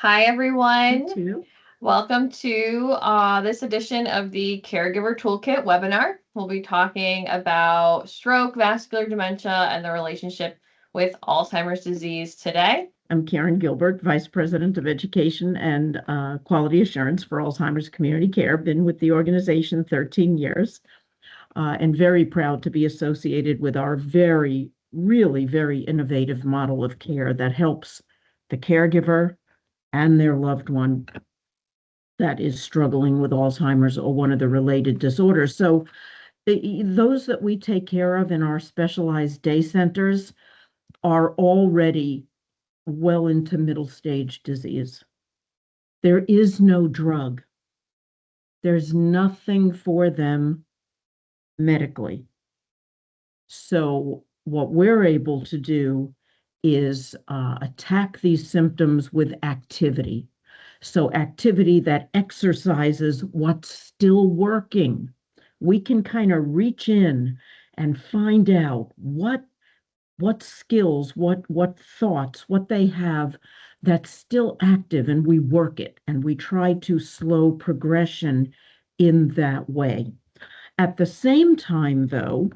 Hi, everyone. You too. Welcome to this edition of the Caregiver Toolkit webinar. We'll be talking about stroke, vascular dementia, and the relationship with Alzheimer's disease today. I'm Karen Gilbert, Vice President of Education and Quality Assurance for Alzheimer's Community Care. Been with the organization 13 years and very proud to be associated with our really very innovative model of care that helps the caregiver and their loved one that is struggling with Alzheimer's or one of the related disorders. So those that we take care of in our specialized day centers are already well into middle stage disease. There is no drug. There's nothing for them medically. So what we're able to do is attack these symptoms with activity. So activity that exercises what's still working. We can kind of reach in and find out what skills, what thoughts, what they have that's still active, and we work it and we try to slow progression in that way. At the same time, though,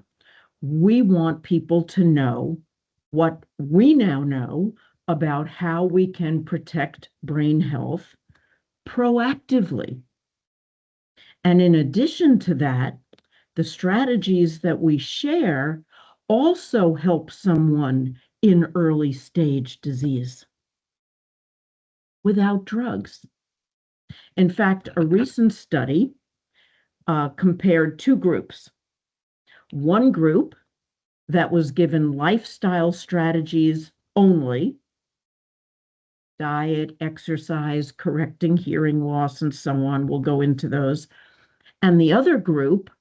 we want people to know what we now know about how we can protect brain health proactively. And in addition to that, the strategies that we share also help someone in early stage disease without drugs. In fact, a recent study compared two groups. One group that was given lifestyle strategies only, diet, exercise, correcting hearing loss, and so on. We'll go into those. And the other group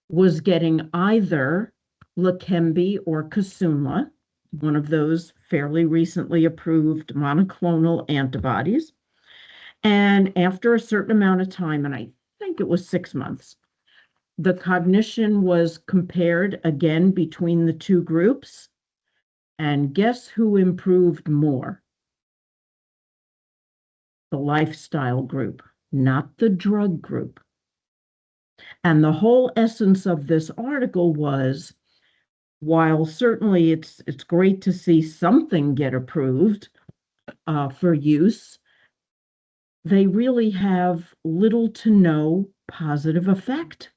was getting either Leqembi or Kisunla, one of those fairly recently approved monoclonal antibodies. And after a certain amount of time, and I think it was 6 months, the cognition was compared again between the two groups. And guess who improved more? The lifestyle group, not the drug group. And the whole essence of this article was, while certainly it's great to see something get approved for use, they really have little to no positive effect.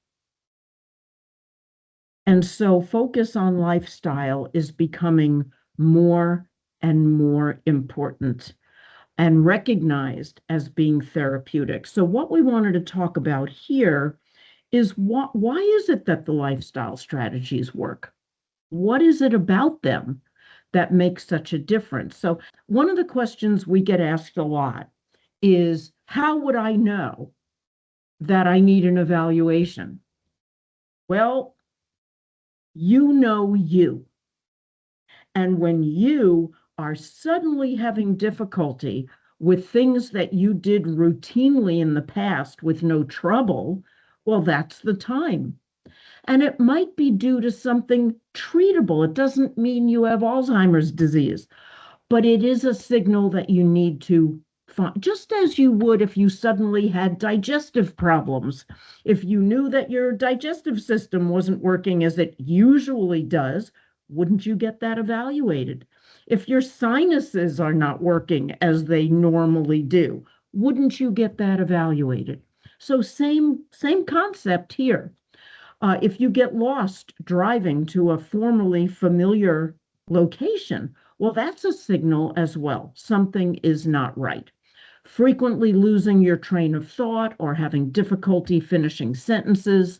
And so focus on lifestyle is becoming more and more important and recognized as being therapeutic. So what we wanted to talk about here is why is it that the lifestyle strategies work? What is it about them that makes such a difference? So one of the questions we get asked a lot is, how would I know that I need an evaluation? Well, you know you. And when you are suddenly having difficulty with things that you did routinely in the past with no trouble, well, that's the time. And it might be due to something treatable. It doesn't mean you have Alzheimer's disease, but it is a signal that you need to find, just as you would if you suddenly had digestive problems. If you knew that your digestive system wasn't working as it usually does, wouldn't you get that evaluated? If your sinuses are not working as they normally do, wouldn't you get that evaluated? So same concept here. If you get lost driving to a formerly familiar location, well, that's a signal as well. Something is not right. Frequently losing your train of thought or having difficulty finishing sentences,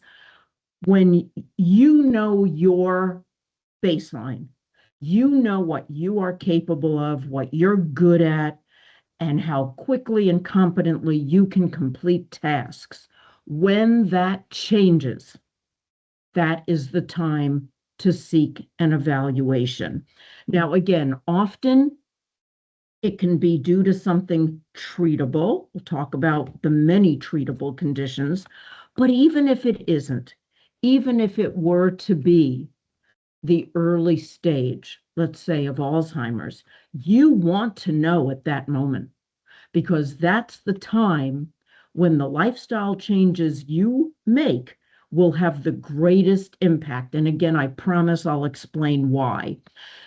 when you know your baseline, you know what you are capable of, what you're good at, and how quickly and competently you can complete tasks. When that changes, that is the time to seek an evaluation. Now, again, often it can be due to something treatable. We'll talk about the many treatable conditions, but even if it isn't, even if it were to be the early stage, let's say, of Alzheimer's, you want to know at that moment, because that's the time when the lifestyle changes you make will have the greatest impact. And again, I promise I'll explain why.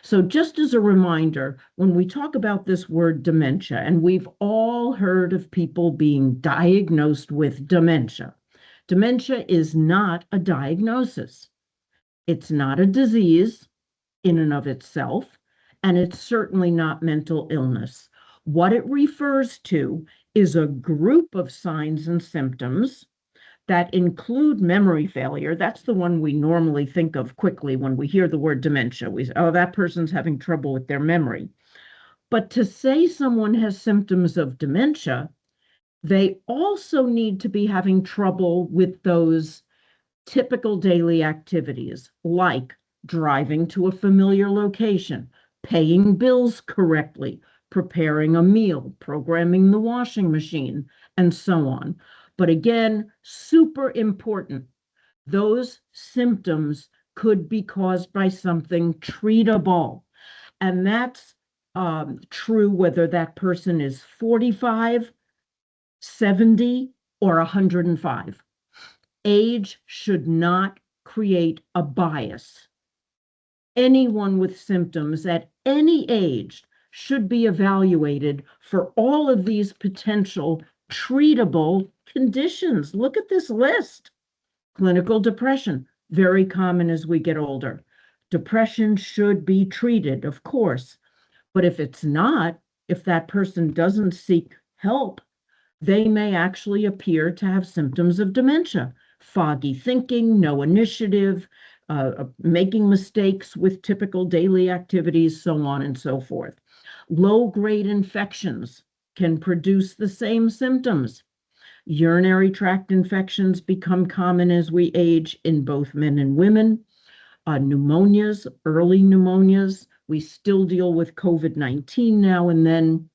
So, just as a reminder, when we talk about this word dementia, and we've all heard of people being diagnosed with dementia, dementia is not a diagnosis, it's not a disease in and of itself, and it's certainly not mental illness. What it refers to is a group of signs and symptoms that include memory failure. That's the one we normally think of quickly when we hear the word dementia. We say, oh, that person's having trouble with their memory. But to say someone has symptoms of dementia, they also need to be having trouble with those typical daily activities like driving to a familiar location, paying bills correctly, preparing a meal, programming the washing machine, and so on. But again, super important, those symptoms could be caused by something treatable. And that's true whether that person is 45, 70, or 105. Age should not create a bias. Anyone with symptoms at any age should be evaluated for all of these potential treatable conditions. Look at this list. Clinical depression, very common as we get older. Depression should be treated, of course, but if it's not, if that person doesn't seek help, they may actually appear to have symptoms of dementia. Foggy thinking, no initiative, making mistakes with typical daily activities, so on and so forth. Low-grade infections can produce the same symptoms. Urinary tract infections become common as we age in both men and women. Pneumonias, early pneumonias. We still deal with COVID-19 now and then.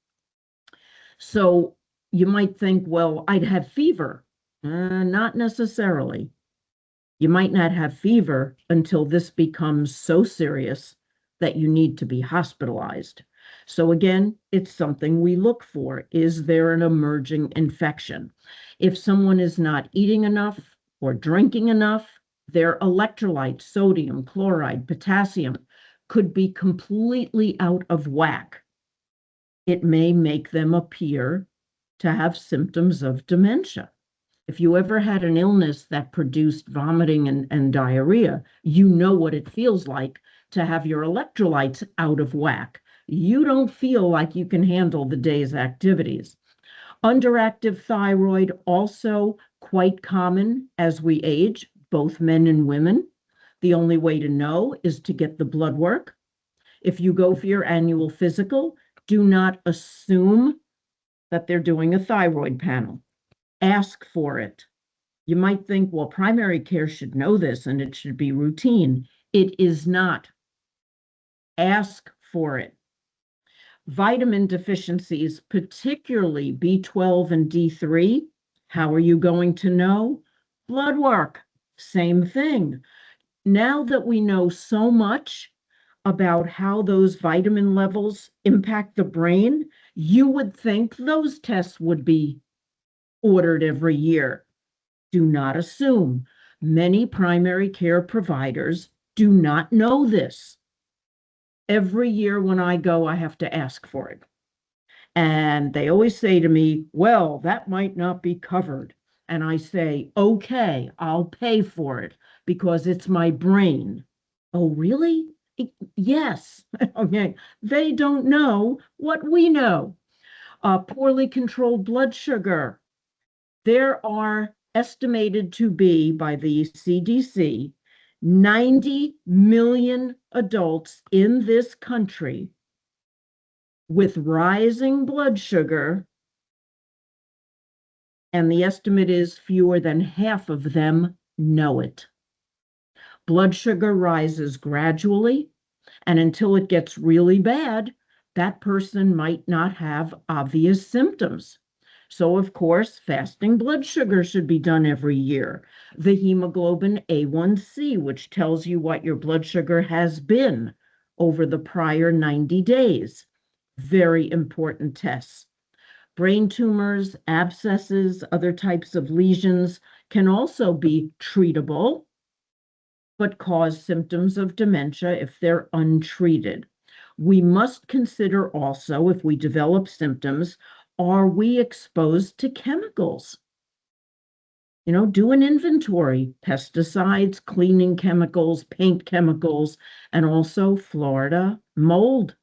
So you might think, well, I'd have fever. Not necessarily. You might not have fever until this becomes so serious that you need to be hospitalized. So again, it's something we look for. Is there an emerging infection? If someone is not eating enough or drinking enough, their electrolytes, sodium, chloride, potassium, could be completely out of whack. It may make them appear to have symptoms of dementia. If you ever had an illness that produced vomiting and diarrhea, you know what it feels like to have your electrolytes out of whack. You don't feel like you can handle the day's activities. Underactive thyroid, also quite common as we age, both men and women. The only way to know is to get the blood work. If you go for your annual physical, do not assume that they're doing a thyroid panel. Ask for it. You might think, well, primary care should know this and it should be routine. It is not. Ask for it. Vitamin deficiencies, particularly B12 and D3, how are you going to know? Blood work, same thing. Now that we know so much about how those vitamin levels impact the brain, you would think those tests would be ordered every year. Do not assume. Many primary care providers do not know this. Every year when I go, I have to ask for it. And they always say to me, well, that might not be covered. And I say, okay, I'll pay for it because it's my brain. Oh, really? Yes. Okay. They don't know what we know. Poorly controlled blood sugar. There are estimated to be, by the CDC, 90 million adults in this country with rising blood sugar, and the estimate is fewer than half of them know it. Blood sugar rises gradually, and until it gets really bad, that person might not have obvious symptoms. So, of course, fasting blood sugar should be done every year. The hemoglobin A1C, which tells you what your blood sugar has been over the prior 90 days. Very important tests. Brain tumors, abscesses, other types of lesions can also be treatable, but cause symptoms of dementia if they're untreated. We must consider also, if we develop symptoms, are we exposed to chemicals? Do an inventory, pesticides, cleaning chemicals, paint chemicals, and also Florida mold.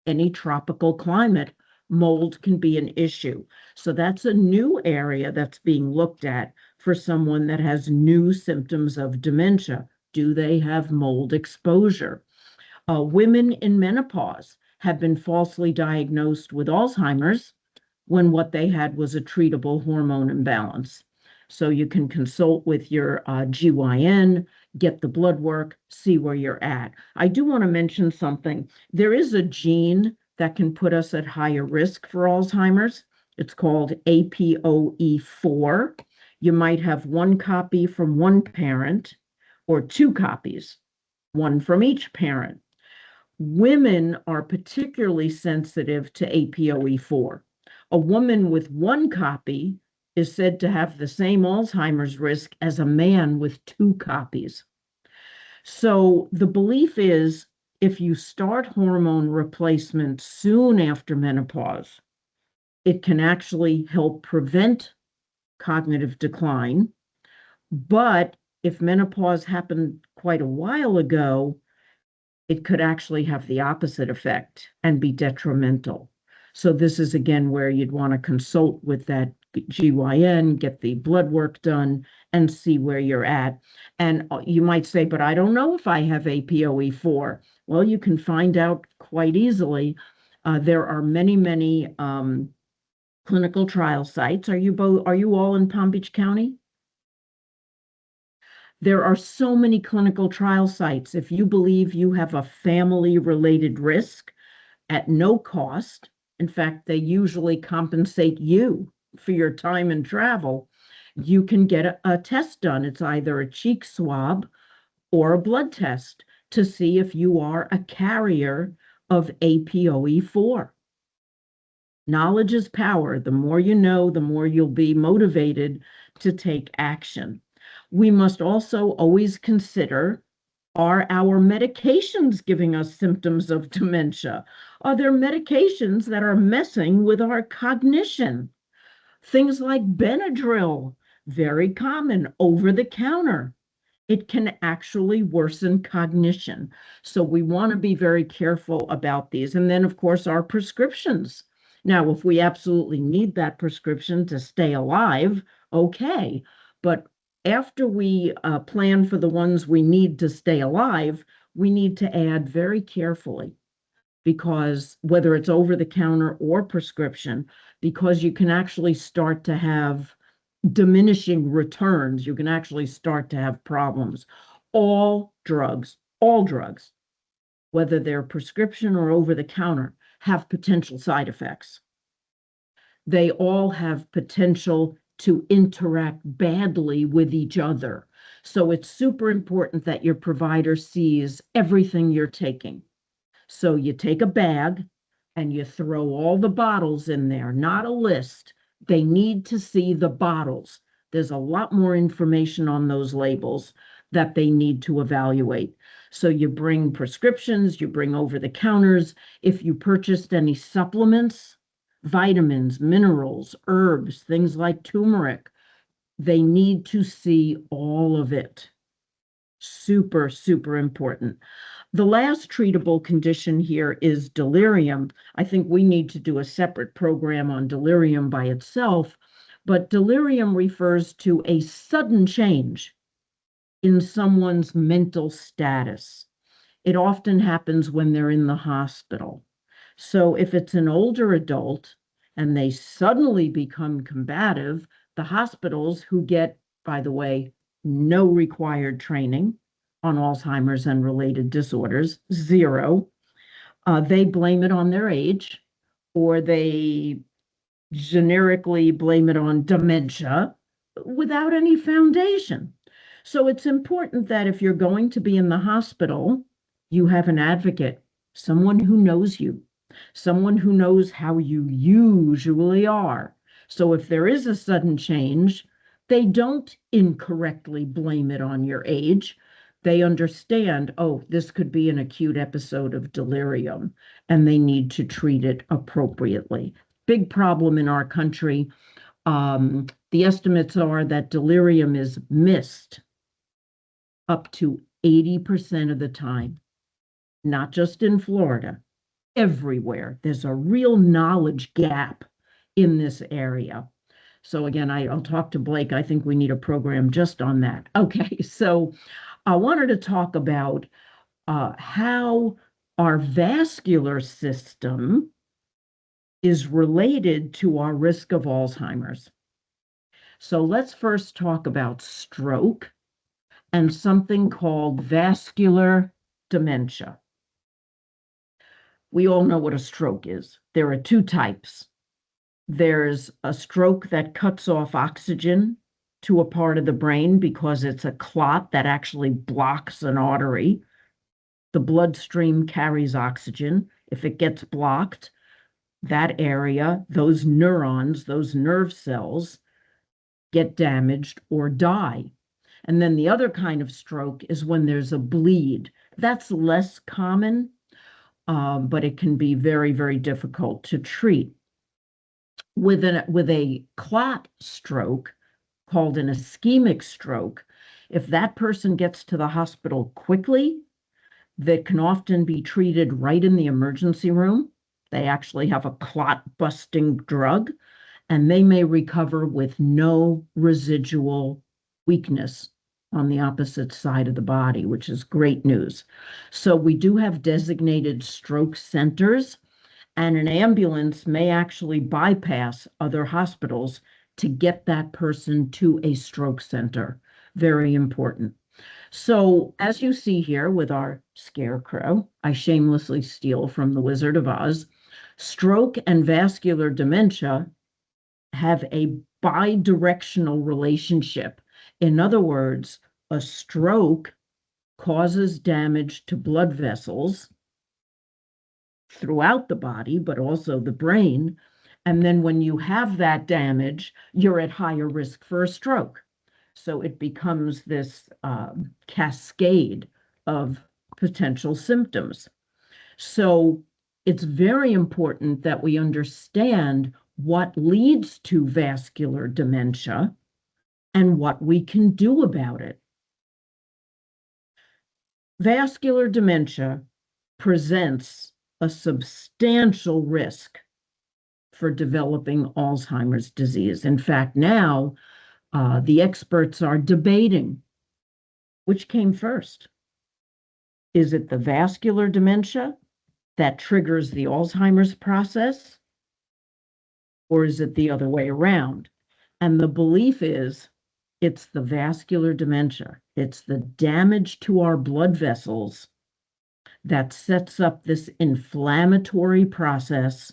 Any tropical climate, mold can be an issue. So that's a new area that's being looked at for someone that has new symptoms of dementia. Do they have mold exposure? Women in menopause have been falsely diagnosed with Alzheimer's when what they had was a treatable hormone imbalance. So you can consult with your GYN, get the blood work, see where you're at. I do want to mention something. There is a gene that can put us at higher risk for Alzheimer's. It's called APOE4. You might have one copy from one parent or two copies, one from each parent. Women are particularly sensitive to APOE4. A woman with one copy is said to have the same Alzheimer's risk as a man with two copies. So the belief is if you start hormone replacement soon after menopause, it can actually help prevent cognitive decline. But if menopause happened quite a while ago, it could actually have the opposite effect and be detrimental. So this is again where you'd want to consult with that GYN, get the blood work done, and see where you're at. And you might say, but I don't know if I have APOE4. Well, you can find out quite easily. There are many, many clinical trial sites. Are you all in Palm Beach County? There are so many clinical trial sites. If you believe you have a family-related risk at no cost, in fact, they usually compensate you for your time and travel, you can get a test done. It's either a cheek swab or a blood test to see if you are a carrier of APOE4. Knowledge is power. The more you know, the more you'll be motivated to take action. We must also always consider, are our medications giving us symptoms of dementia? Are there medications that are messing with our cognition? Things like Benadryl, very common, over the counter. It can actually worsen cognition. So we want to be very careful about these. And then, of course, our prescriptions. Now, if we absolutely need that prescription to stay alive, okay. But after we plan for the ones we need to stay alive, we need to add very carefully, because whether it's over the counter or prescription, because you can actually start to have diminishing returns, you can actually start to have problems. All drugs, whether they're prescription or over the counter, have potential side effects. They all have potential to interact badly with each other. So it's super important that your provider sees everything you're taking. So you take a bag and you throw all the bottles in there, not a list. They need to see the bottles. There's a lot more information on those labels that they need to evaluate. So you bring prescriptions, you bring over the counters. If you purchased any supplements, vitamins, minerals, herbs, things like turmeric, they need to see all of it. Super, super important. The last treatable condition here is delirium. I think we need to do a separate program on delirium by itself, but delirium refers to a sudden change in someone's mental status. It often happens when they're in the hospital. So if it's an older adult and they suddenly become combative, the hospitals, who get, by the way, no required training on Alzheimer's and related disorders, zero, they blame it on their age, or they generically blame it on dementia without any foundation. So it's important that if you're going to be in the hospital, you have an advocate, someone who knows you, someone who knows how you usually are. So if there is a sudden change, they don't incorrectly blame it on your age. They understand, oh, this could be an acute episode of delirium, and they need to treat it appropriately. Big problem in our country. The estimates are that delirium is missed up to 80% of the time, not just in Florida, everywhere. There's a real knowledge gap in this area. So again, I'll talk to Blake. I think we need a program just on that. Okay, so I wanted to talk about how our vascular system is related to our risk of Alzheimer's. So let's first talk about stroke and something called vascular dementia. We all know what a stroke is. There are two types. There's a stroke that cuts off oxygen to a part of the brain because it's a clot that actually blocks an artery. The bloodstream carries oxygen. If it gets blocked, that area, those neurons, those nerve cells get damaged or die. And then the other kind of stroke is when there's a bleed. That's less common, but it can be very, very difficult to treat. With a clot stroke, called an ischemic stroke, if that person gets to the hospital quickly, that can often be treated right in the emergency room. They actually have a clot busting drug, and they may recover with no residual weakness on the opposite side of the body, which is great news. So we do have designated stroke centers, and an ambulance may actually bypass other hospitals to get that person to a stroke center. Very important. So as you see here with our scarecrow, I shamelessly steal from the Wizard of Oz, stroke and vascular dementia have a bidirectional relationship. In other words, a stroke causes damage to blood vessels throughout the body, but also the brain. And then when you have that damage, you're at higher risk for a stroke. So it becomes this cascade of potential symptoms. So it's very important that we understand what leads to vascular dementia and what we can do about it. Vascular dementia presents a substantial risk for developing Alzheimer's disease. In fact, now the experts are debating which came first. Is it the vascular dementia that triggers the Alzheimer's process, or is it the other way around? And the belief is it's the vascular dementia. It's the damage to our blood vessels that sets up this inflammatory process,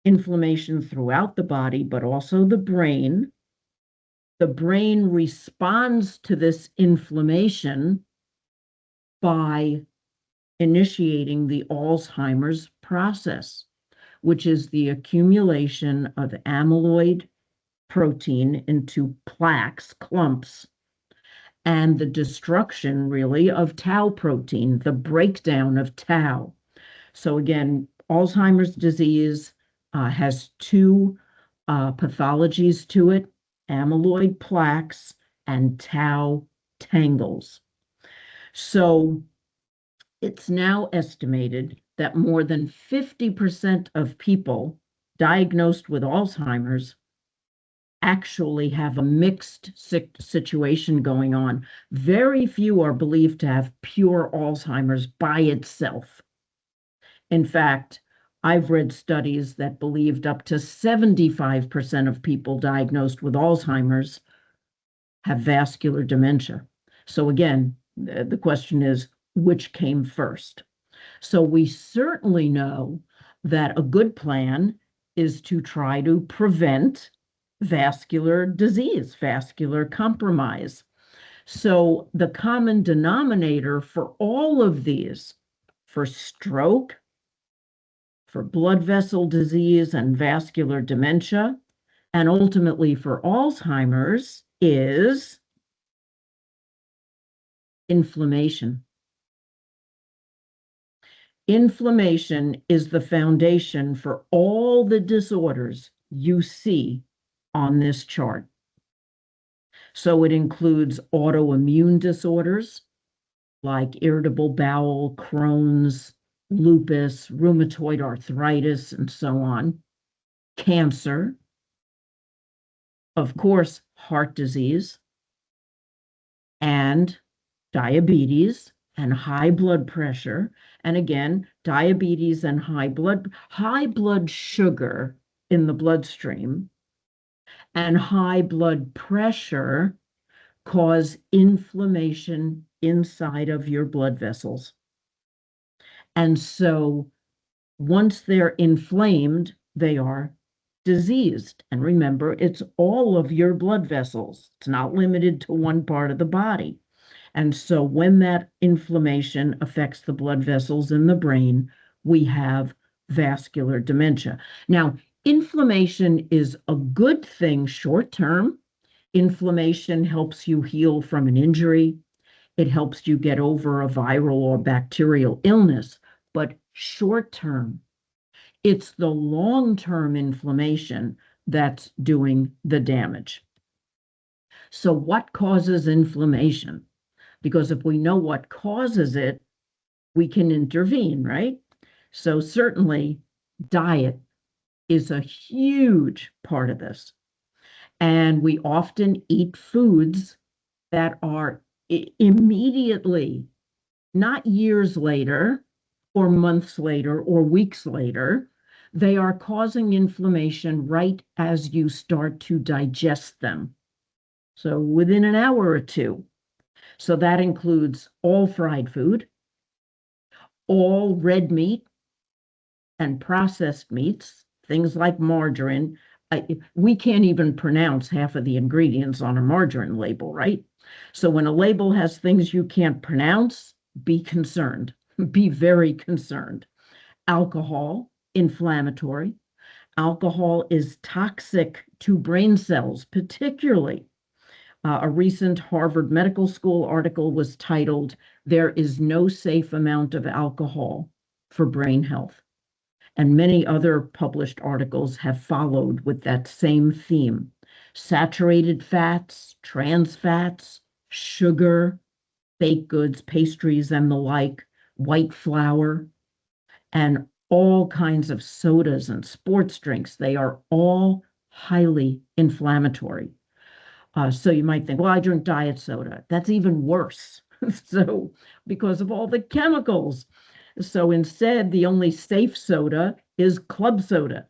inflammation throughout the body, but also the brain. The brain responds to this inflammation by initiating the Alzheimer's process, which is the accumulation of amyloid protein into plaques, clumps, and the destruction really of tau protein, the breakdown of tau. So again, Alzheimer's disease has two pathologies to it: amyloid plaques and tau tangles. So it's now estimated that more than 50% of people diagnosed with Alzheimer's actually have a mixed situation going on. Very few are believed to have pure Alzheimer's by itself. In fact, I've read studies that believed up to 75% of people diagnosed with Alzheimer's have vascular dementia. So again, the question is, which came first? So we certainly know that a good plan is to try to prevent vascular disease, vascular compromise. So the common denominator for all of these, for stroke, for blood vessel disease and vascular dementia, and ultimately for Alzheimer's, is inflammation. Inflammation is the foundation for all the disorders you see on this chart. So it includes autoimmune disorders like irritable bowel, Crohn's, lupus, rheumatoid arthritis, and so on, cancer, of course, heart disease, and diabetes and high blood pressure. And again, diabetes and high blood sugar in the bloodstream and high blood pressure cause inflammation inside of your blood vessels. And so once they're inflamed, they are diseased. And remember, it's all of your blood vessels. It's not limited to one part of the body. And so when that inflammation affects the blood vessels in the brain, we have vascular dementia. Now, inflammation is a good thing short term. Inflammation helps you heal from an injury. It helps you get over a viral or bacterial illness. But short term, it's the long-term inflammation that's doing the damage. So what causes inflammation? Because if we know what causes it, we can intervene, right? So certainly diet is a huge part of this. And we often eat foods that are immediately, not years later or months later or weeks later, they are causing inflammation right as you start to digest them. So within an hour or two. So that includes all fried food, all red meat and processed meats, things like margarine. We can't even pronounce half of the ingredients on a margarine label, right? So when a label has things you can't pronounce, be concerned. Be very concerned. Alcohol, inflammatory. Alcohol is toxic to brain cells, particularly. A recent Harvard Medical School article was titled, "There is no safe amount of alcohol for brain health." And many other published articles have followed with that same theme. Saturated fats, trans fats, sugar, baked goods, pastries, and the like, white flour, and all kinds of sodas and sports drinks. They are all highly inflammatory. So you might think, well, I drink diet soda. That's even worse. So because of all the chemicals. So instead, the only safe soda is club soda,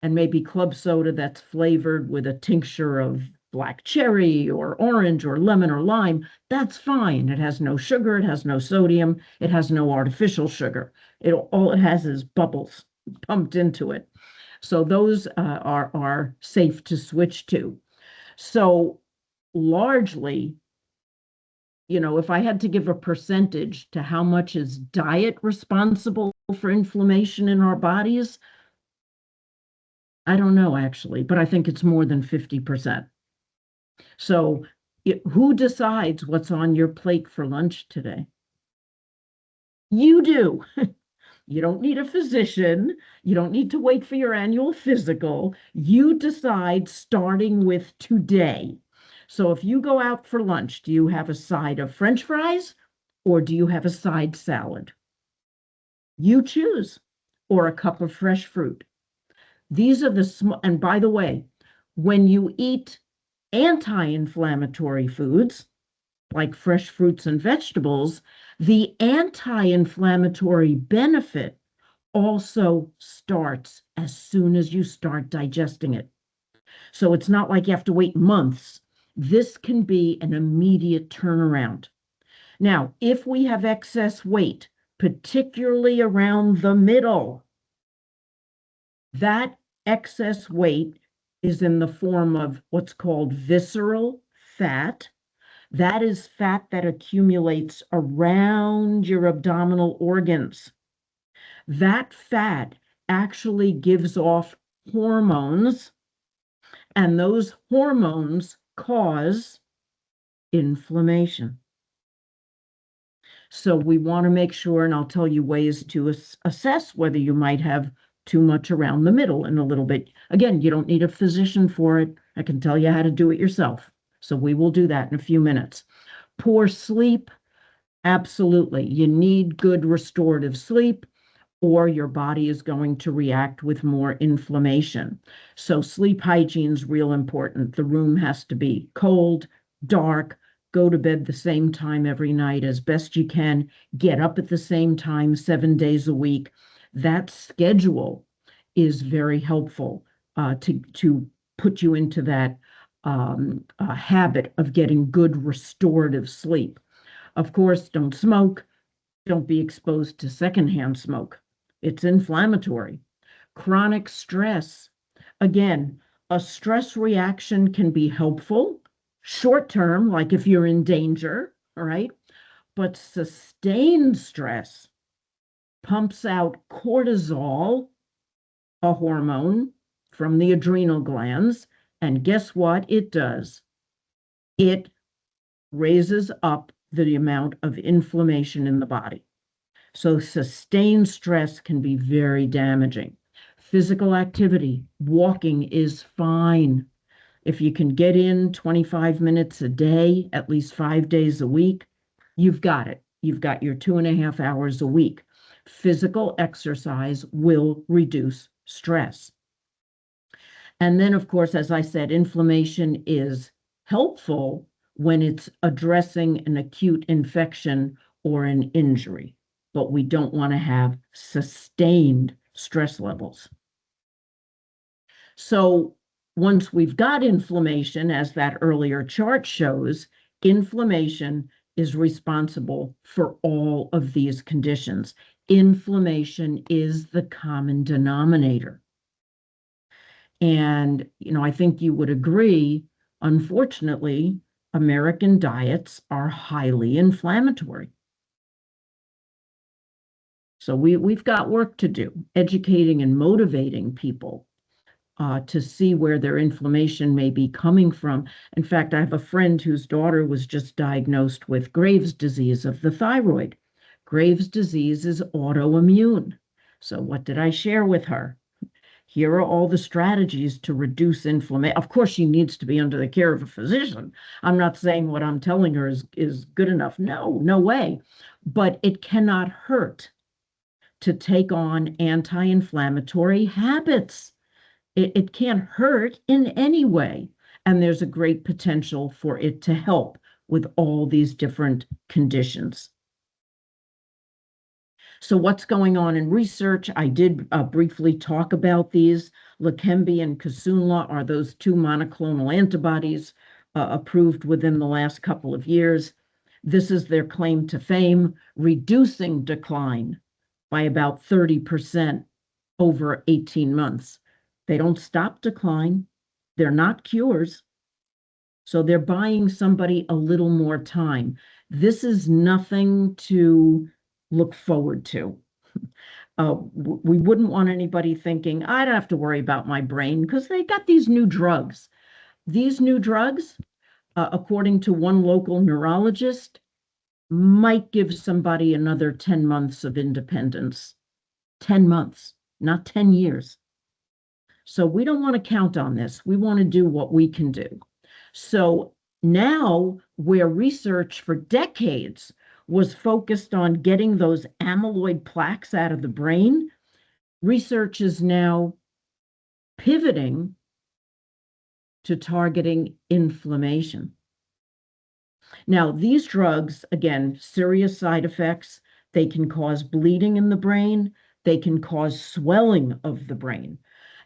and maybe club soda that's flavored with a tincture of black cherry or orange or lemon or lime. That's fine. It has no sugar. It has no sodium. It has no artificial sugar. All it has is bubbles pumped into it. So those are safe to switch to. So largely, if I had to give a percentage to how much is diet responsible for inflammation in our bodies, I don't know actually, but I think it's more than 50%. So who decides what's on your plate for lunch today? You do. You don't need a physician. You don't need to wait for your annual physical. You decide starting with today. So if you go out for lunch, do you have a side of French fries or do you have a side salad? You choose, or a cup of fresh fruit. These are the small, and by the way, when you eat anti-inflammatory foods, like fresh fruits and vegetables, the anti-inflammatory benefit also starts as soon as you start digesting it. So it's not like you have to wait months. This can be an immediate turnaround. Now, if we have excess weight, particularly around the middle, that excess weight is in the form of what's called visceral fat. That is fat that accumulates around your abdominal organs. That fat actually gives off hormones, and those hormones cause inflammation. So we want to make sure, and I'll tell you ways to assess whether you might have too much around the middle in a little bit. Again, you don't need a physician for it. I can tell you how to do it yourself. So we will do that in a few minutes. Poor sleep, absolutely. You need good restorative sleep, or your body is going to react with more inflammation. So sleep hygiene is real important. The room has to be cold, dark, go to bed the same time every night as best you can, get up at the same time 7 days a week. That schedule is very helpful to put you into that habit of getting good restorative sleep. Of course, don't smoke. Don't be exposed to secondhand smoke. It's inflammatory. Chronic stress. Again, a stress reaction can be helpful, short term, like if you're in danger, all right? But sustained stress pumps out cortisol, a hormone from the adrenal glands. And guess what it does? It raises up the amount of inflammation in the body. So sustained stress can be very damaging. Physical activity, walking is fine. If you can get in 25 minutes a day, at least 5 days a week, you've got it. You've got your 2.5 hours a week. Physical exercise will reduce stress. And then, of course, as I said, inflammation is helpful when it's addressing an acute infection or an injury, but we don't want to have sustained stress levels. So once we've got inflammation, as that earlier chart shows, inflammation is responsible for all of these conditions. Inflammation is the common denominator. And, I think you would agree, unfortunately, American diets are highly inflammatory. So we've got work to do, educating and motivating people to see where their inflammation may be coming from. In fact, I have a friend whose daughter was just diagnosed with Graves' disease of the thyroid. Graves' disease is autoimmune. So what did I share with her? Here are all the strategies to reduce inflammation. Of course, she needs to be under the care of a physician. I'm not saying what I'm telling her is good enough. No, no way. But it cannot hurt to take on anti-inflammatory habits. It can't hurt in any way. And there's a great potential for it to help with all these different conditions. So what's going on in research? I did briefly talk about these. Leqembi and Kisunla are those two monoclonal antibodies approved within the last couple of years. This is their claim to fame, reducing decline by about 30% over 18 months. They don't stop decline. They're not cures. So they're buying somebody a little more time. This is nothing to look forward to. We wouldn't want anybody thinking, I don't have to worry about my brain because they got these new drugs. These new drugs, according to one local neurologist, might give somebody another 10 months of independence. 10 months, not 10 years. So we don't want to count on this. We want to do what we can do. So now, where research for decades was focused on getting those amyloid plaques out of the brain, research is now pivoting to targeting inflammation. Now, these drugs, again, serious side effects. They can cause bleeding in the brain. They can cause swelling of the brain.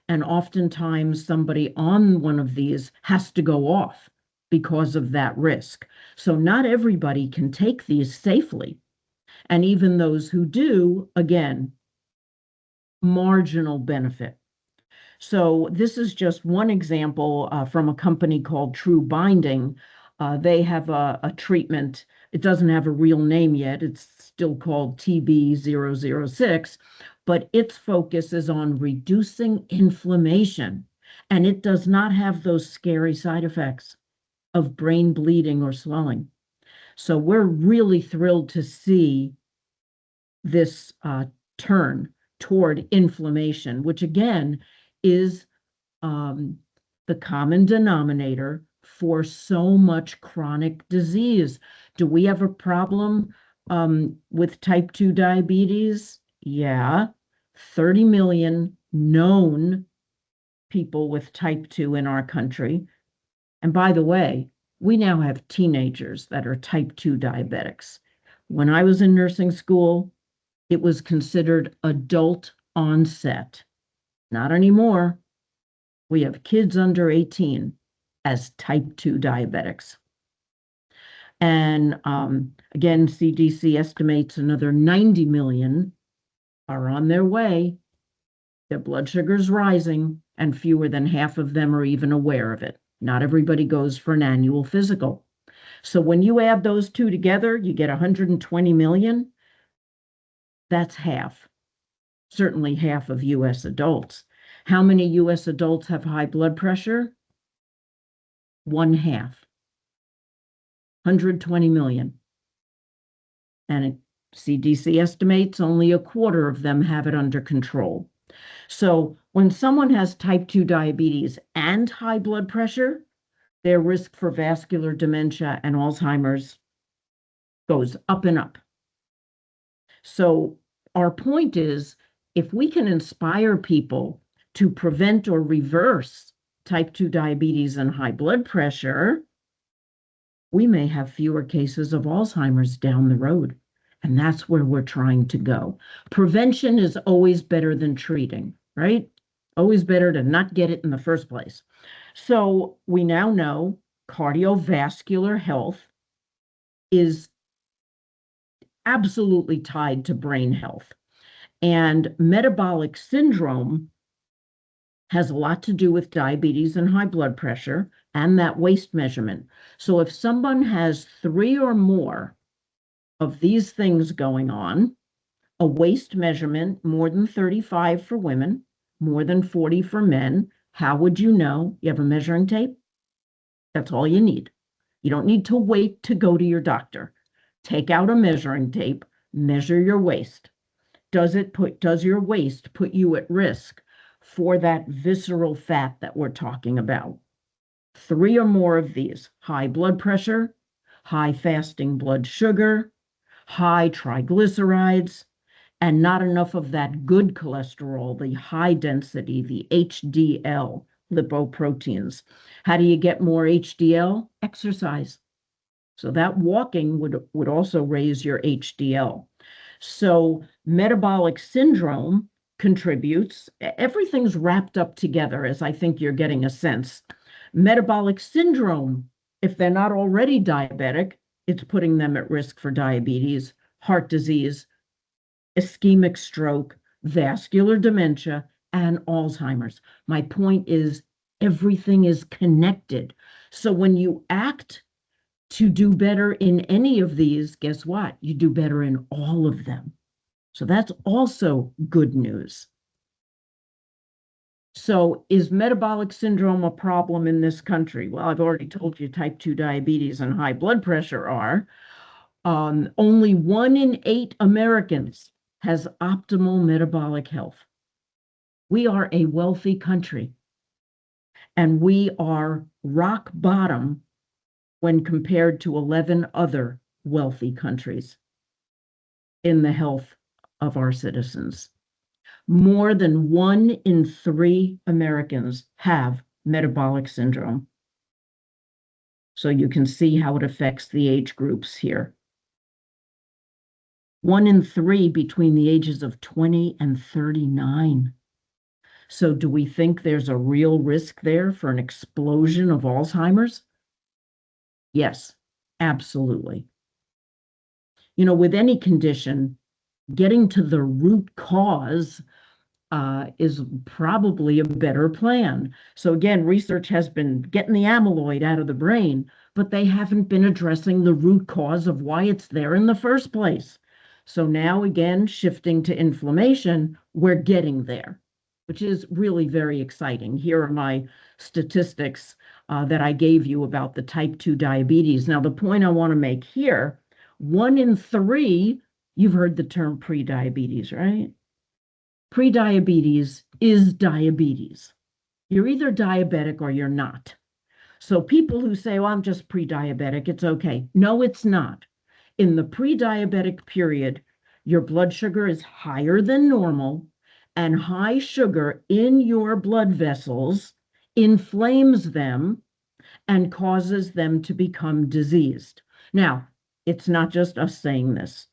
And oftentimes somebody on one of these has to go off because of that risk. So not everybody can take these safely. And even those who do, again, marginal benefit. So this is just one example from a company called True Binding. They have a treatment. It doesn't have a real name yet. It's still called TB006, but its focus is on reducing inflammation, and it does not have those scary side effects of brain bleeding or swelling. So we're really thrilled to see this turn toward inflammation, which again is the common denominator for so much chronic disease. Do we have a problem with type 2 diabetes? Yeah, 30 million known people with type 2 in our country. And by the way, we now have teenagers that are type 2 diabetics. When I was in nursing school, it was considered adult onset. Not anymore. We have kids under 18 as type 2 diabetics. And again, CDC estimates another 90 million are on their way. Their blood sugar's rising, and fewer than half of them are even aware of it. Not everybody goes for an annual physical. So when you add those two together, you get 120 million. That's half, certainly half of US adults. How many US adults have high blood pressure? One half, 120 million. And CDC estimates only a quarter of them have it under control. So when someone has type 2 diabetes and high blood pressure, their risk for vascular dementia and Alzheimer's goes up and up. So our point is, if we can inspire people to prevent or reverse type 2 diabetes and high blood pressure, we may have fewer cases of Alzheimer's down the road. And that's where we're trying to go. Prevention is always better than treating, right? Always better to not get it in the first place. So we now know cardiovascular health is absolutely tied to brain health. And metabolic syndrome has a lot to do with diabetes and high blood pressure and that waist measurement. So if someone has 3 or more of these things going on, a waist measurement more than 35 for women, more than 40 for men, how would you know? You have a measuring tape? That's all you need. You don't need to wait to go to your doctor. Take out a measuring tape, measure your waist. Does your waist put you at risk for that visceral fat that we're talking about? 3 or more of these: high blood pressure, high fasting blood sugar, high triglycerides, and not enough of that good cholesterol, the high density, the HDL lipoproteins. How do you get more HDL? Exercise. So that walking would also raise your HDL. So metabolic syndrome contributes. Everything's wrapped up together, as I think you're getting a sense. Metabolic syndrome, if they're not already diabetic, it's putting them at risk for diabetes, heart disease, ischemic stroke, vascular dementia, and Alzheimer's. My point is, everything is connected. So when you act to do better in any of these, guess what? You do better in all of them. So that's also good news. So is metabolic syndrome a problem in this country? Well, I've already told you type 2 diabetes and high blood pressure are. Only 1 in 8 Americans has optimal metabolic health. We are a wealthy country, and we are rock bottom when compared to 11 other wealthy countries in the health of our citizens. More than 1 in 3 Americans have metabolic syndrome. So you can see how it affects the age groups here. 1 in 3 between the ages of 20 and 39. So do we think there's a real risk there for an explosion of Alzheimer's? Yes, absolutely. You know, with any condition, getting to the root cause is probably a better plan. So again, research has been getting the amyloid out of the brain, but they haven't been addressing the root cause of why it's there in the first place. So now again, shifting to inflammation, we're getting there, which is really very exciting. Here are my statistics that I gave you about the type 2 diabetes. Now, the point I want to make here, 1 in 3, you've heard the term prediabetes, right? Prediabetes is diabetes. You're either diabetic or you're not. So people who say, well, I'm just pre-diabetic, it's okay. No, it's not. In the pre-diabetic period, your blood sugar is higher than normal, and high sugar in your blood vessels inflames them and causes them to become diseased. Now, it's not just us saying this.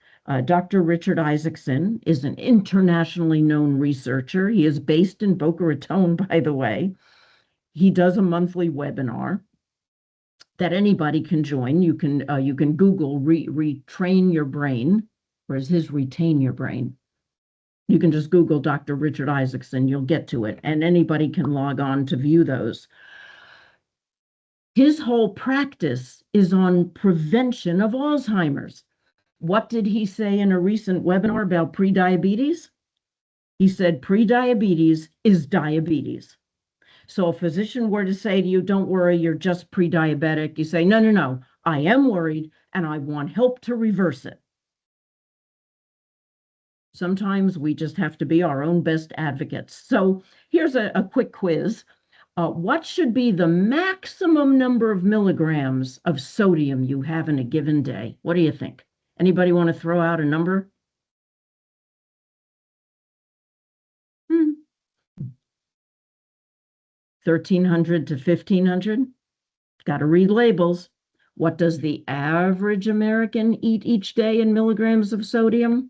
Dr. Richard Isaacson is an internationally known researcher. He is based in Boca Raton, by the way. He does a monthly webinar that anybody can join. You can Google retrain your brain, or is his retain your brain? You can just Google Dr. Richard Isaacson, you'll get to it, and anybody can log on to view those. His whole practice is on prevention of Alzheimer's. What did he say in a recent webinar about prediabetes? He said prediabetes is diabetes. So a physician were to say to you, don't worry, you're just pre-diabetic, you say, no, no, no, I am worried and I want help to reverse it. Sometimes we just have to be our own best advocates. So here's a quick quiz. What should be the maximum number of milligrams of sodium you have in a given day? What do you think? Anybody want to throw out a number? 1,300 to 1,500? Got to read labels. What does the average American eat each day in milligrams of sodium?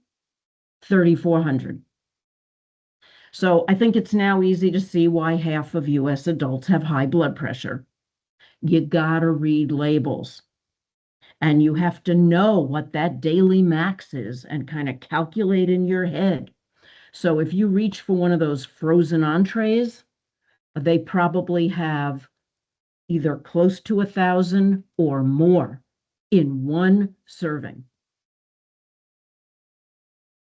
3,400. So I think it's now easy to see why half of US adults have high blood pressure. You gotta read labels. And you have to know what that daily max is and kind of calculate in your head. So if you reach for one of those frozen entrees, they probably have either close to 1,000 or more in one serving.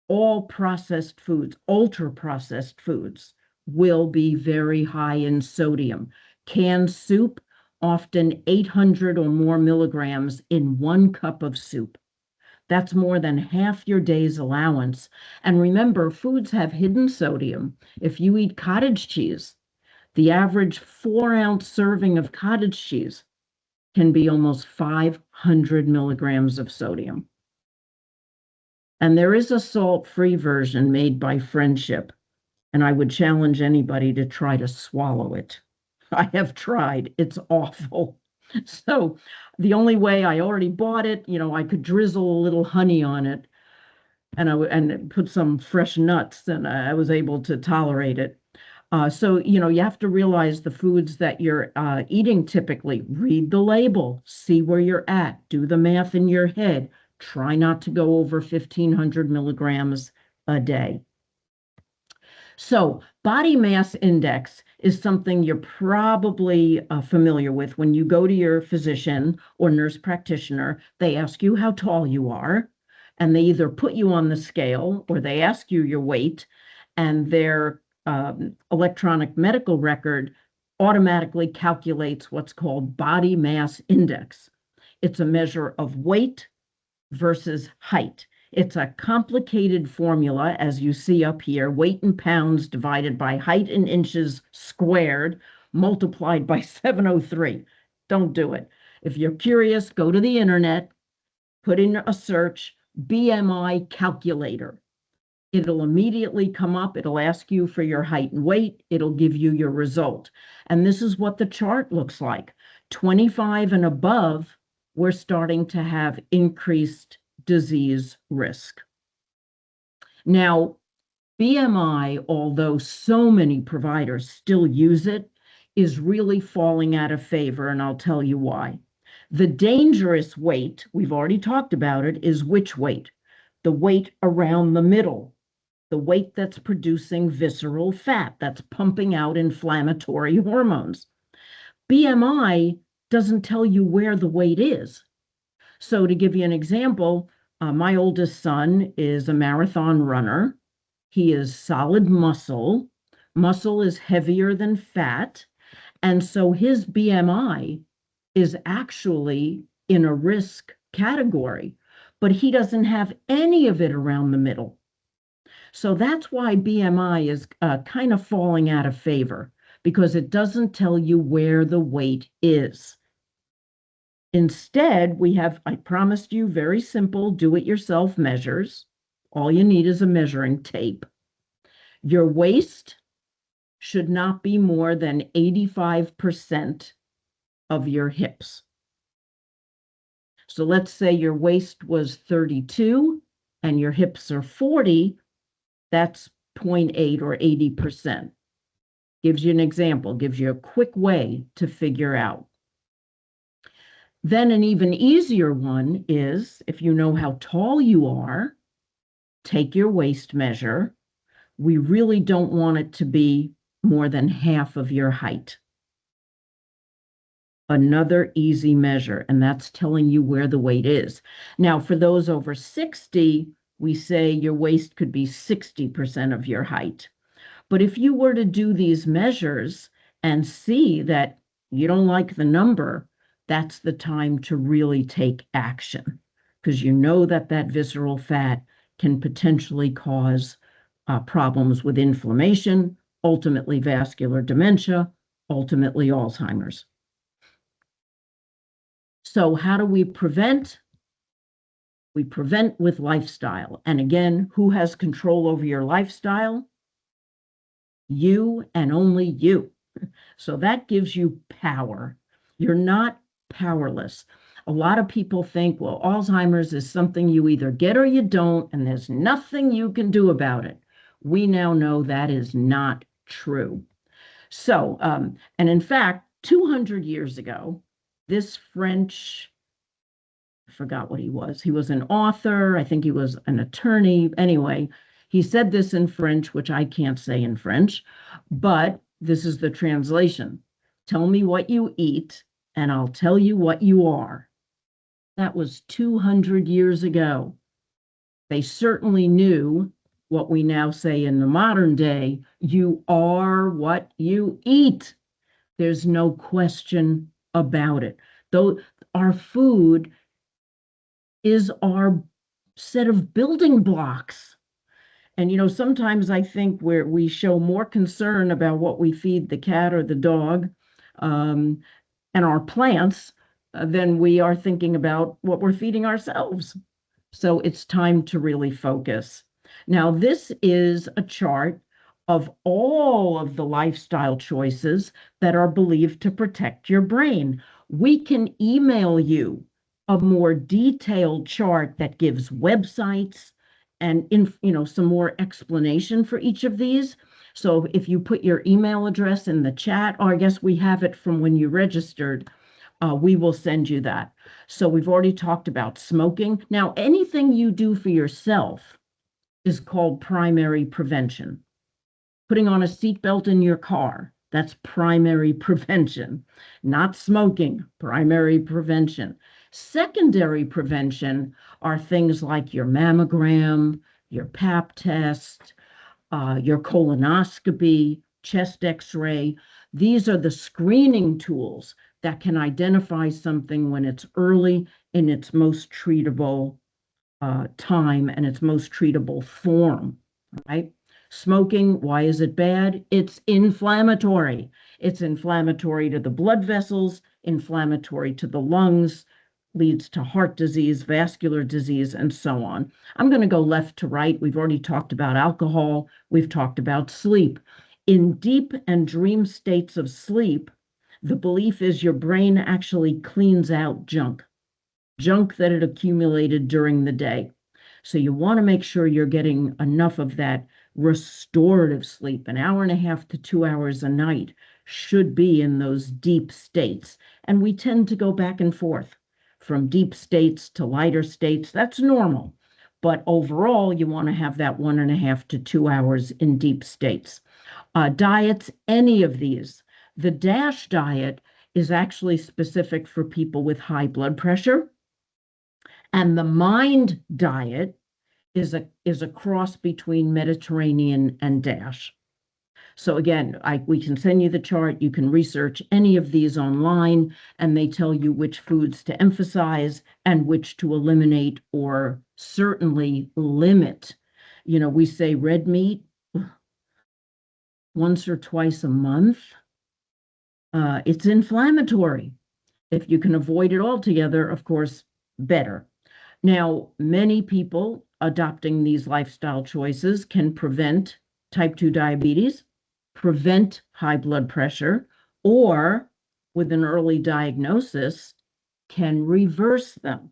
All processed foods, ultra processed foods, will be very high in sodium. Canned soup, often 800 or more milligrams in 1 cup of soup. That's more than half your day's allowance. And remember, foods have hidden sodium. If you eat cottage cheese, the average 4-ounce serving of cottage cheese can be almost 500 milligrams of sodium. And there is a salt-free version made by Friendship, and I would challenge anybody to try to swallow it. I have tried. It's awful. So the only way, I already bought it, I could drizzle a little honey on it and put some fresh nuts, and I was able to tolerate it. So, you have to realize the foods that you're eating typically. Read the label, see where you're at, do the math in your head. Try not to go over 1,500 milligrams a day. So body mass index is something you're probably familiar with. When you go to your physician or nurse practitioner, they ask you how tall you are, and they either put you on the scale or they ask you your weight, and their electronic medical record automatically calculates what's called body mass index. It's a measure of weight versus height. It's a complicated formula, as you see up here, weight in pounds divided by height in inches squared, multiplied by 703. Don't do it. If you're curious, go to the internet, put in a search, BMI calculator. It'll immediately come up. It'll ask you for your height and weight. It'll give you your result. And this is what the chart looks like. 25 and above, we're starting to have increased disease risk. Now, BMI, although so many providers still use it, is really falling out of favor, and I'll tell you why. The dangerous weight, we've already talked about it, is which weight? The weight around the middle, the weight that's producing visceral fat, that's pumping out inflammatory hormones. BMI doesn't tell you where the weight is. So to give you an example, My oldest son is a marathon runner. He is solid muscle. Muscle is heavier than fat. And so his BMI is actually in a risk category, but he doesn't have any of it around the middle. So that's why BMI is kind of falling out of favor because it doesn't tell you where the weight is. Instead, we have, I promised you, very simple do-it-yourself measures. All you need is a measuring tape. Your waist should not be more than 85% of your hips. So let's say your waist was 32 and your hips are 40, that's 0.8 or 80%. Gives you an example, gives you a quick way to figure out. Then an even easier one is, if you know how tall you are, take your waist measure. We really don't want it to be more than half of your height. Another easy measure, and that's telling you where the weight is. Now, for those over 60, we say your waist could be 60% of your height. But if you were to do these measures and see that you don't like the number, that's the time to really take action because you know that that visceral fat can potentially cause problems with inflammation, ultimately vascular dementia, ultimately Alzheimer's. So how do we prevent? We prevent with lifestyle. And again, who has control over your lifestyle? You and only you. So that gives you power. You're not powerless. A lot of people think, well, Alzheimer's is something you either get or you don't, and there's nothing you can do about it. We now know that is not true. So, and in fact, 200 years ago, this French, I forgot what he was. He was an author. I think he was an attorney. Anyway, he said this in French, which I can't say in French, but this is the translation. Tell me what you eat, and I'll tell you what you are. That was 200 years ago. They certainly knew what we now say in the modern day, you are what you eat. There's no question about it. Though our food is our set of building blocks. And sometimes I think we show more concern about what we feed the cat or the dog and our plants than we are thinking about what we're feeding ourselves. So it's time to really focus. Now, this is a chart of all of the lifestyle choices that are believed to protect your brain. We can email you a more detailed chart that gives websites and some more explanation for each of these. So if you put your email address in the chat, or I guess we have it from when you registered, we will send you that. So we've already talked about smoking. Now, anything you do for yourself is called primary prevention. Putting on a seatbelt in your car, that's primary prevention. Not smoking, primary prevention. Secondary prevention are things like your mammogram, your pap test, your colonoscopy, chest x-ray. These are the screening tools that can identify something when it's early in its most treatable time and its most treatable form, right? Smoking, why is it bad? It's inflammatory. It's inflammatory to the blood vessels, inflammatory to the lungs, leads to heart disease, vascular disease, and so on. I'm going to go left to right. We've already talked about alcohol. We've talked about sleep. In deep and dream states of sleep, the belief is your brain actually cleans out junk that had accumulated during the day. So you want to make sure you're getting enough of that restorative sleep. An hour and a half to 2 hours a night should be in those deep states. And we tend to go back and forth from deep states to lighter states. That's normal. But overall, you want to have that 1.5 to 2 hours in deep states. Diets, any of these. The DASH diet is actually specific for people with high blood pressure. And the mind diet is a cross between Mediterranean and DASH. So again, we can send you the chart. You can research any of these online, and they tell you which foods to emphasize and which to eliminate or certainly limit. You know, we say red meat once or twice a month. It's inflammatory. If you can avoid it altogether, of course, better. Now, many people adopting these lifestyle choices can prevent type 2 diabetes, prevent high blood pressure, or with an early diagnosis, can reverse them.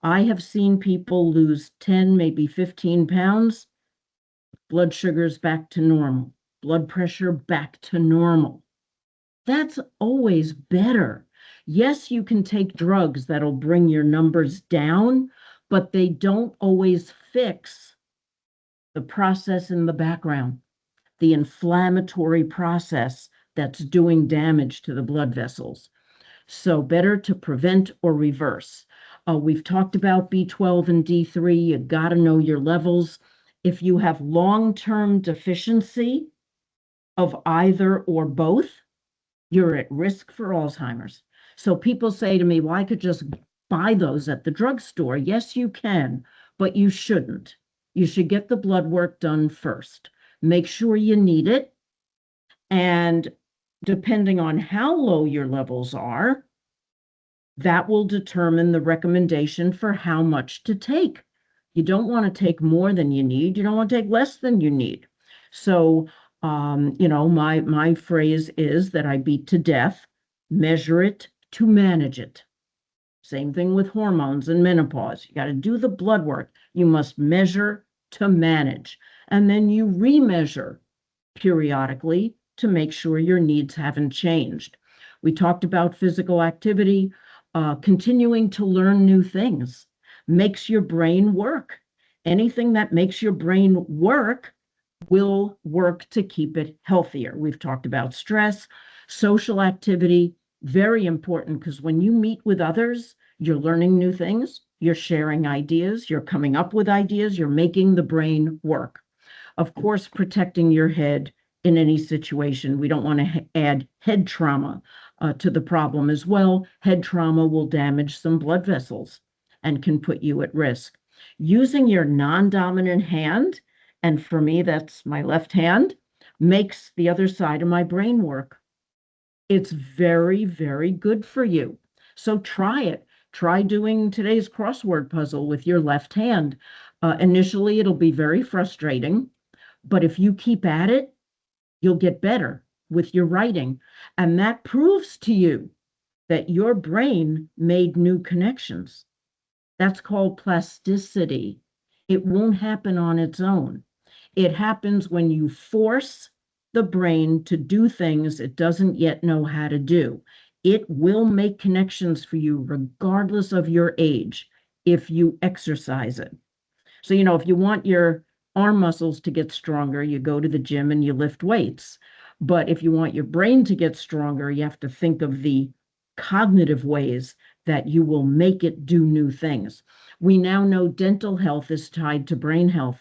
I have seen people lose 10, maybe 15 pounds, blood sugars back to normal, blood pressure back to normal. That's always better. Yes, you can take drugs that'll bring your numbers down, but they don't always fix the process in the background, the inflammatory process that's doing damage to the blood vessels. So better to prevent or reverse. We've talked about B12 and D3. You got to know your levels. If you have long-term deficiency of either or both, you're at risk for Alzheimer's. So people say to me, well, I could just buy those at the drugstore. Yes, you can, but you shouldn't. You should get the blood work done first. Make sure you need it. And depending on how low your levels are, that will determine the recommendation for how much to take. You don't want to take more than you need. You don't want to take less than you need. So, you know, my phrase is that I beat to death, measure it to manage it. Same thing with hormones and menopause. You got to do the blood work. You must measure to manage. And then you remeasure periodically to make sure your needs haven't changed. We talked about physical activity. Continuing to learn new things makes your brain work. Anything that makes your brain work will work to keep it healthier. We've talked about stress, social activity, very important, because when you meet with others, you're learning new things, you're sharing ideas, you're coming up with ideas, you're making the brain work. Of course, protecting your head in any situation. We don't want to add head trauma to the problem as well. Head trauma will damage some blood vessels and can put you at risk. Using your non-dominant hand, and for me, that's my left hand, makes the other side of my brain work. It's very, very good for you. So try it. Try doing today's crossword puzzle with your left hand. Initially, it'll be very frustrating, but if you keep at it, you'll get better with your writing. And that proves to you that your brain made new connections. That's called plasticity. It won't happen on its own. It happens when you force the brain to do things it doesn't yet know how to do. It will make connections for you regardless of your age if you exercise it. So, you know, if you want your arm muscles to get stronger, you go to the gym and you lift weights. But if you want your brain to get stronger, you have to think of the cognitive ways that you will make it do new things. We now know dental health is tied to brain health.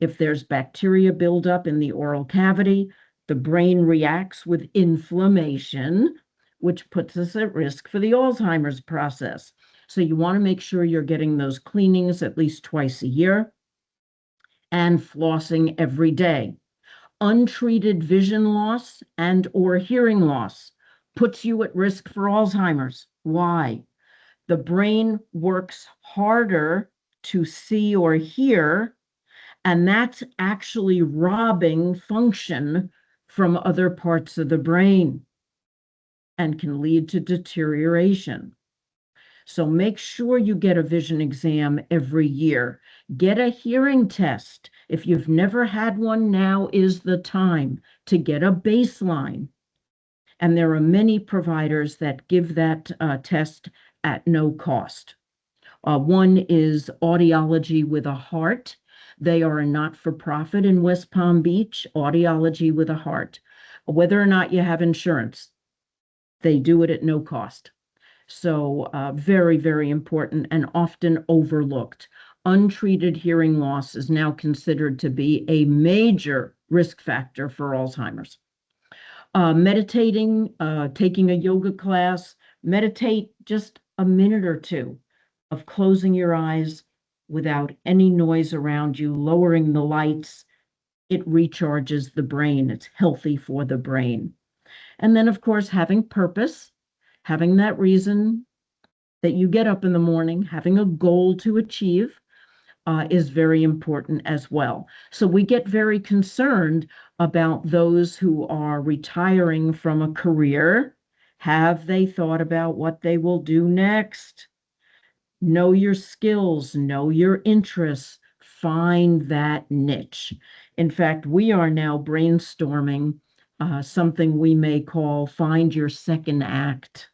If there's bacteria buildup in the oral cavity, the brain reacts with inflammation, which puts us at risk for the Alzheimer's process. So you want to make sure you're getting those cleanings at least twice a year and flossing every day. Untreated vision loss and or hearing loss puts you at risk for Alzheimer's. Why? The brain works harder to see or hear, and that's actually robbing function from other parts of the brain and can lead to deterioration. So make sure you get a vision exam every year. Get a hearing test. If you've never had one, now is the time to get a baseline. And there are many providers that give that test at no cost. One is Audiology with a Heart. They are a not-for-profit in West Palm Beach, Audiology with a Heart. Whether or not you have insurance, they do it at no cost. So very, very important and often overlooked. Untreated hearing loss is now considered to be a major risk factor for Alzheimer's. Meditating, taking a yoga class, meditate just a minute or two of closing your eyes without any noise around you, lowering the lights. It recharges the brain. It's healthy for the brain. And then, of course, having purpose, having that reason that you get up in the morning, having a goal to achieve is very important as well. So we get very concerned about those who are retiring from a career. Have they thought about what they will do next? Know your skills, know your interests, find that niche. In fact, we are now brainstorming something we may call Find Your Second Act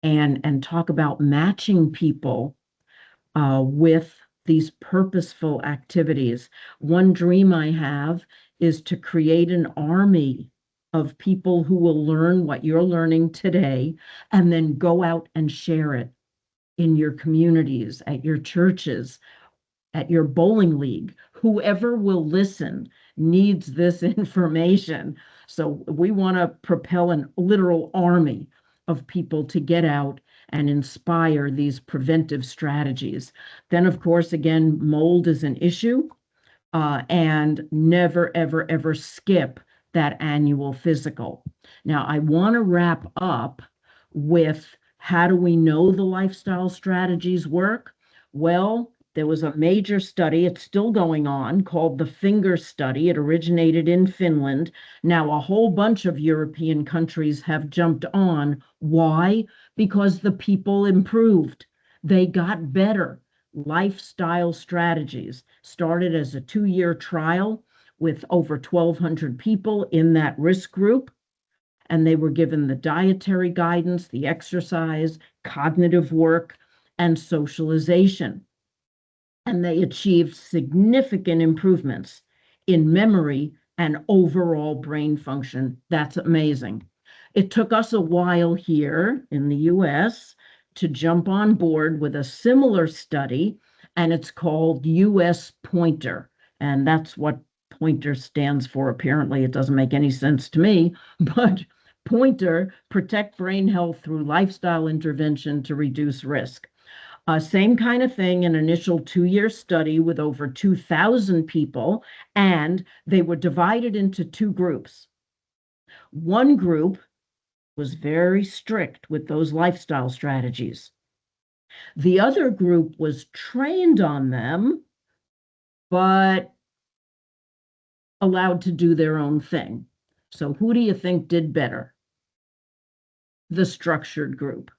and talk about matching people with these purposeful activities. One dream I have is to create an army of people who will learn what you're learning today and then go out and share it in your communities, at your churches, at your bowling league. Whoever will listen needs this information. So we want to propel a literal army of people to get out and inspire these preventive strategies. Then, of course, again, mold is an issue, and never, ever, ever skip that annual physical. Now, I want to wrap up with how do we know the lifestyle strategies work? Well, there was a major study, it's still going on, called the Finger Study. It originated in Finland. Now, a whole bunch of European countries have jumped on. Why? Because the people improved. They got better. Lifestyle strategies started as a 2-year trial with over 1,200 people in that risk group, and they were given the dietary guidance, the exercise, cognitive work, and socialization. And they achieved significant improvements in memory and overall brain function. That's amazing. It took us a while here in the US to jump on board with a similar study, and it's called US Pointer. And that's what Pointer stands for. Apparently, it doesn't make any sense to me, but Pointer, protect brain health through lifestyle intervention to reduce risk. Same kind of thing, an initial 2-year study with over 2,000 people, and they were divided into two groups. One group was very strict with those lifestyle strategies. The other group was trained on them, but allowed to do their own thing. So who do you think did better? The structured group.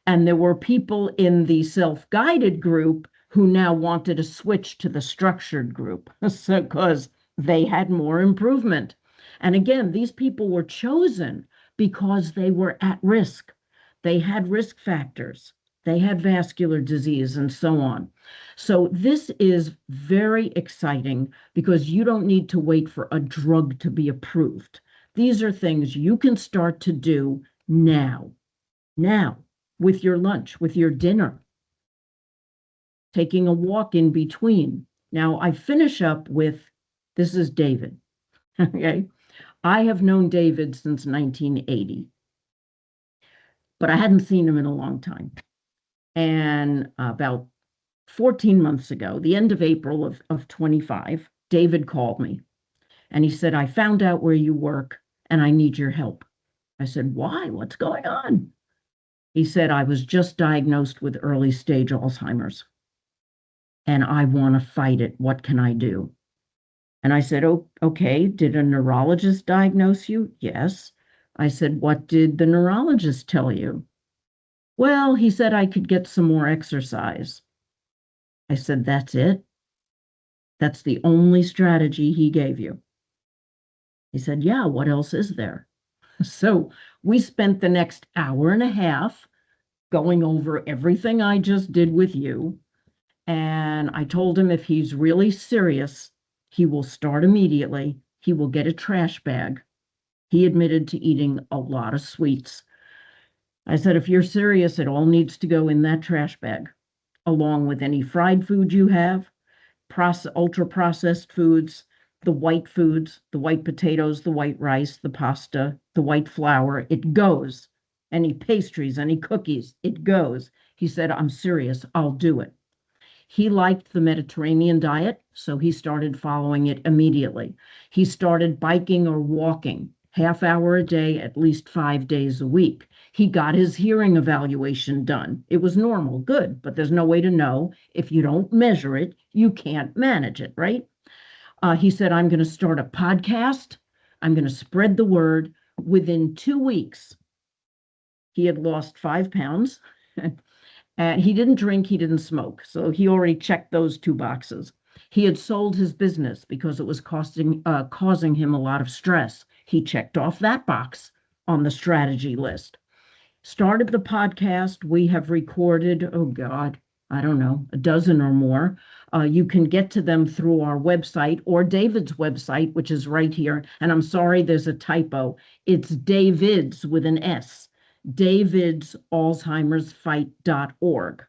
And there were people in the self-guided group who now wanted to switch to the structured group because they had more improvement. And again, these people were chosen because they were at risk. They had risk factors. They had vascular disease and so on. So this is very exciting because you don't need to wait for a drug to be approved. These are things you can start to do now. Now, with your lunch, with your dinner, taking a walk in between. Now, I finish up with this is David. Okay. I have known David since 1980, but I hadn't seen him in a long time. And about 14 months ago, the end of April of 25, David called me and he said, I found out where you work and I need your help. I said, why? What's going on? He said, I was just diagnosed with early stage Alzheimer's and I want to fight it. What can I do? And I said, oh, okay. Did a neurologist diagnose you? Yes. I said, what did the neurologist tell you? Well, he said I could get some more exercise. I said, that's it? That's the only strategy he gave you? He said, yeah, what else is there? So we spent the next hour and a half going over everything I just did with you. And I told him if he's really serious, he will start immediately. He will get a trash bag. He admitted to eating a lot of sweets. I said, if you're serious, it all needs to go in that trash bag, along with any fried food you have, ultra processed foods, the white potatoes, the white rice, the pasta, the white flour. It goes. Any pastries, any cookies, it goes. He said, I'm serious. I'll do it. He liked the Mediterranean diet, so he started following it immediately. He started biking or walking, half hour a day, at least 5 days a week. He got his hearing evaluation done. It was normal, good, but there's no way to know. If you don't measure it, you can't manage it, right? He said, I'm going to start a podcast. I'm going to spread the word. Within 2 weeks, he had lost 5 pounds. And he didn't drink, he didn't smoke. So he already checked those 2 boxes. He had sold his business because it was causing him a lot of stress. He checked off that box on the strategy list. Started the podcast. We have recorded, oh God, I don't know, a dozen or more. You can get to them through our website or David's website, which is right here. And I'm sorry, there's a typo. It's David's with an S. davidsalzheimersfight.org.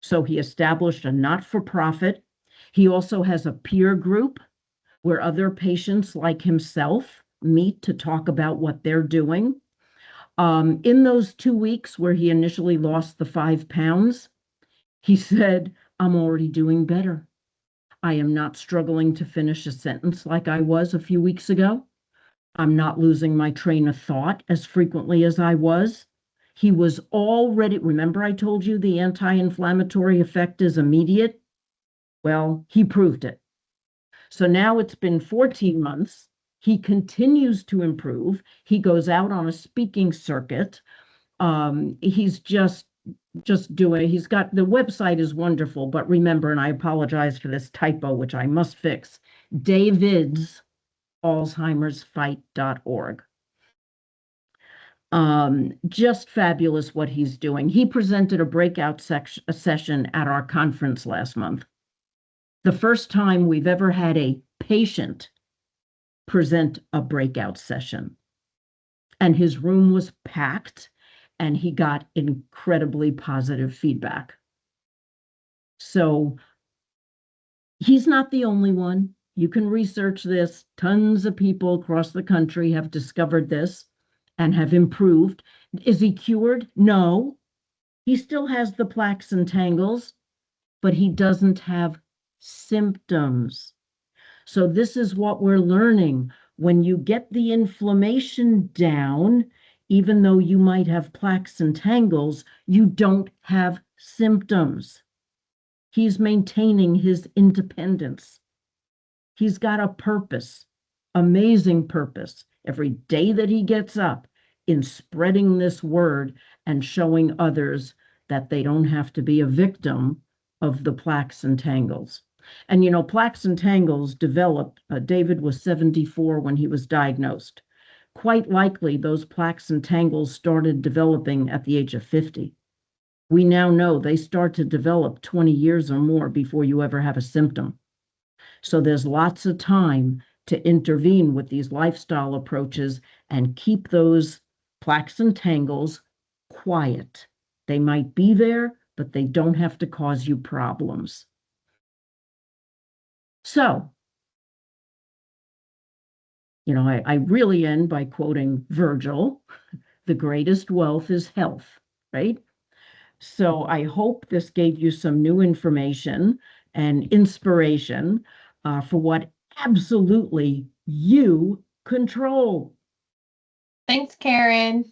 So he established a not-for-profit. He also has a peer group where other patients like himself meet to talk about what they're doing. In those 2 weeks where he initially lost the 5 pounds, he said, I'm already doing better. I am not struggling to finish a sentence like I was a few weeks ago. I'm not losing my train of thought as frequently as I was. He was already, remember I told you the anti-inflammatory effect is immediate? Well, he proved it. So now it's been 14 months. He continues to improve. He goes out on a speaking circuit. He's just doing, he's got, the website is wonderful, but remember, and I apologize for this typo, which I must fix, David's alzheimersfight.org. Just fabulous what he's doing. He presented a breakout session at our conference last month. The first time we've ever had a patient present a breakout session. And his room was packed, and he got incredibly positive feedback. So he's not the only one. You can research this. Tons of people across the country have discovered this and have improved. Is he cured? No. He still has the plaques and tangles, but he doesn't have symptoms. So this is what we're learning. When you get the inflammation down, even though you might have plaques and tangles, you don't have symptoms. He's maintaining his independence. He's got a purpose, amazing purpose, every day that he gets up in spreading this word and showing others that they don't have to be a victim of the plaques and tangles. And you know, plaques and tangles developed, David was 74 when he was diagnosed. Quite likely those plaques and tangles started developing at the age of 50. We now know they start to develop 20 years or more before you ever have a symptom. So there's lots of time to intervene with these lifestyle approaches and keep those plaques and tangles quiet. They might be there, but they don't have to cause you problems. So, you know, I really end by quoting Virgil, the greatest wealth is health, right? So I hope this gave you some new information and inspiration for what absolutely you control. Thanks, Karen.